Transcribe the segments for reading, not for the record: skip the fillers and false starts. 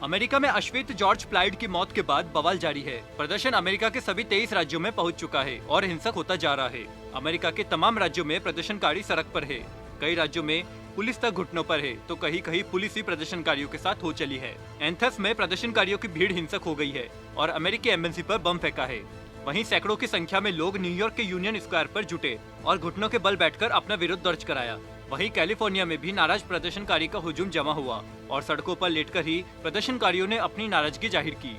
America में अश्वेत George Floyd की मौत के बाद बवाल जारी है। प्रदर्शन अमेरिका के सभी 23 राज्यों में पहुंच चुका है और हिंसक होता जा रहा है। अमेरिका के तमाम राज्यों में प्रदर्शनकारी सड़क पर है। कई राज्यों में पुलिस तक घुटनों पर है तो कहीं कहीं पुलिस ही प्रदर्शनकारियों के साथ हो चली है। एथेंस में प्रदर्शनकारियों की भीड़ हिंसक हो गई है और अमेरिकी एम्बेसी पर बम फेंका है। वहीं सैकड़ों की संख्या में लोग न्यूयॉर्क के यूनियन स्क्वायर पर जुटे और घुटनों के बल बैठकर अपना विरोध दर्ज कराया। वहीं कैलिफोर्निया में भी नाराज प्रदर्शनकारी का हुजूम जमा हुआ और सड़कों पर लेटकर ही प्रदर्शनकारियों ने अपनी नाराजगी जाहिर की।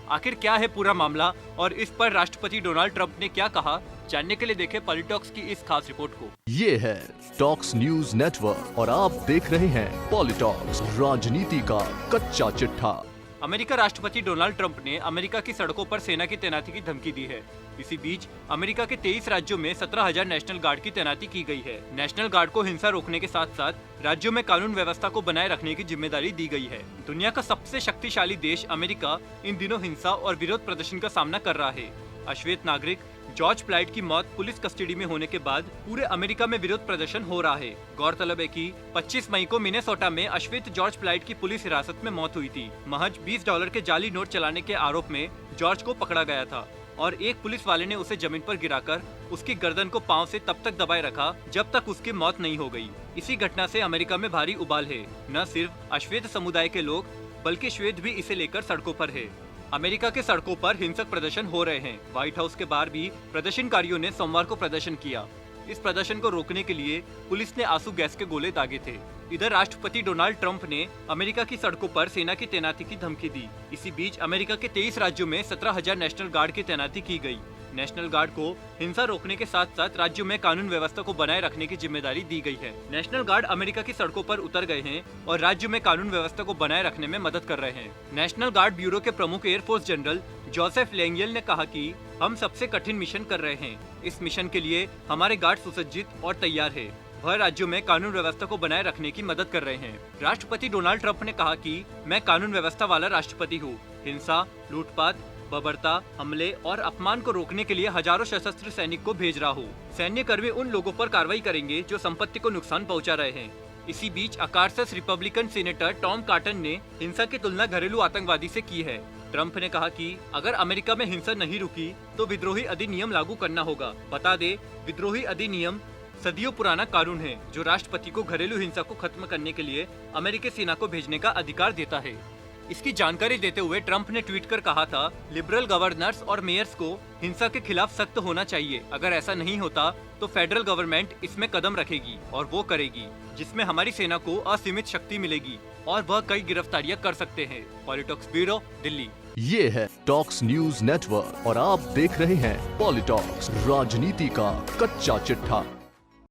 आखिर क्या है पूरा मामला और इस पर राष्ट्रपति डोनाल्ड ट्रंप ने क्या कहा, जानने के लिए देखें पॉलिटॉक्स की इस खास रिपोर्ट को। ये है टॉक्स न्यूज नेटवर्क और आप देख रहे हैं पॉलिटॉक्स, राजनीति का कच्चा चिट्ठा। अमेरिका राष्ट्रपति डोनाल्ड ट्रंप ने अमेरिका की सड़कों पर सेना की तैनाती की धमकी दी है। इसी बीच अमेरिका के 23 राज्यों में 17,000 नेशनल गार्ड की तैनाती की गई है। नेशनल गार्ड को हिंसा रोकने के साथ साथ राज्यों में कानून व्यवस्था को बनाए रखने की जिम्मेदारी दी गई है। दुनिया का सबसे शक्तिशाली देश अमेरिका इन दिनों हिंसा और विरोध प्रदर्शन का सामना कर रहा है। अश्वेत नागरिक जॉर्ज फ्लॉयड की मौत पुलिस कस्टडी में होने के बाद पूरे अमेरिका में विरोध प्रदर्शन हो रहा है। गौरतलब है कि 25 मई को मिनेसोटा में अश्वेत जॉर्ज फ्लॉयड की पुलिस हिरासत में मौत हुई थी। महज $20 के जाली नोट चलाने के आरोप में जॉर्ज को पकड़ा गया था और एक पुलिस वाले ने उसे जमीन पर गिराकर उसकी गर्दन को पांव से तब तक दबाए रखा जब तक उसकी मौत नहीं हो गई। इसी घटना से अमेरिका में भारी उबाल है। न सिर्फ अश्वेत समुदाय के लोग बल्कि श्वेत भी इसे लेकर सड़कों पर है। अमेरिका के सड़कों पर हिंसक प्रदर्शन हो रहे हैं। व्हाइट हाउस के बाहर भी प्रदर्शनकारियों ने सोमवार को प्रदर्शन किया। इस प्रदर्शन को रोकने के लिए पुलिस ने आंसू गैस के गोले दागे थे। इधर राष्ट्रपति डोनाल्ड ट्रंप ने अमेरिका की सड़कों पर सेना की तैनाती की धमकी दी। इसी बीच अमेरिका के 23 राज्यों में 17,000 नेशनल गार्ड की तैनाती की गई। नेशनल गार्ड को हिंसा रोकने के साथ साथ राज्यों में कानून व्यवस्था को बनाए रखने की जिम्मेदारी दी गई है। नेशनल गार्ड अमेरिका की सड़कों पर उतर गए हैं और राज्यों में कानून व्यवस्था को बनाए रखने में मदद कर रहे हैं। नेशनल गार्ड ब्यूरो के प्रमुख एयरफोर्स जनरल जोसेफ लेंगेल ने कहा कि हम सबसे कठिन मिशन कर रहे हैं। इस मिशन के लिए हमारे गार्ड सुसज्जित और तैयार है। वह राज्यों में कानून व्यवस्था को बनाए रखने की मदद कर रहे हैं। राष्ट्रपति डोनाल्ड ट्रंप ने कहा कि मैं कानून व्यवस्था वाला राष्ट्रपति हूँ। हिंसा, लूटपाट, बर्बरता, हमले और अपमान को रोकने के लिए हजारों सशस्त्र सैनिक को भेज रहा हूँ। सैन्य कर्मी उन लोगों पर कार्रवाई करेंगे जो संपत्ति को नुकसान पहुँचा रहे हैं। इसी बीच अकार्सस रिपब्लिकन सीनेटर टॉम कार्टन ने हिंसा की तुलना घरेलू आतंकवादी से की है। ट्रंप ने कहा कि अगर अमेरिका में हिंसा नहीं रुकी तो विद्रोही अधिनियम लागू करना होगा। बता दे, विद्रोही अधिनियम सदियों पुराना कानून है जो राष्ट्रपति को घरेलू हिंसा को खत्म करने के लिए अमेरिकी सेना को भेजने का अधिकार देता है। इसकी जानकारी देते हुए ट्रंप ने ट्वीट कर कहा था, लिबरल गवर्नर्स और मेयर्स को हिंसा के खिलाफ सख्त होना चाहिए। अगर ऐसा नहीं होता तो फेडरल गवर्नमेंट इसमें कदम रखेगी और वो करेगी, जिसमें हमारी सेना को असीमित शक्ति मिलेगी और वह कई गिरफ्तारियां कर सकते हैं। पॉलिटॉक्स ब्यूरो, दिल्ली। ये है टॉक्स न्यूज नेटवर्क और आप देख रहे हैं पॉलिटॉक्स, राजनीति का कच्चा चिट्ठा।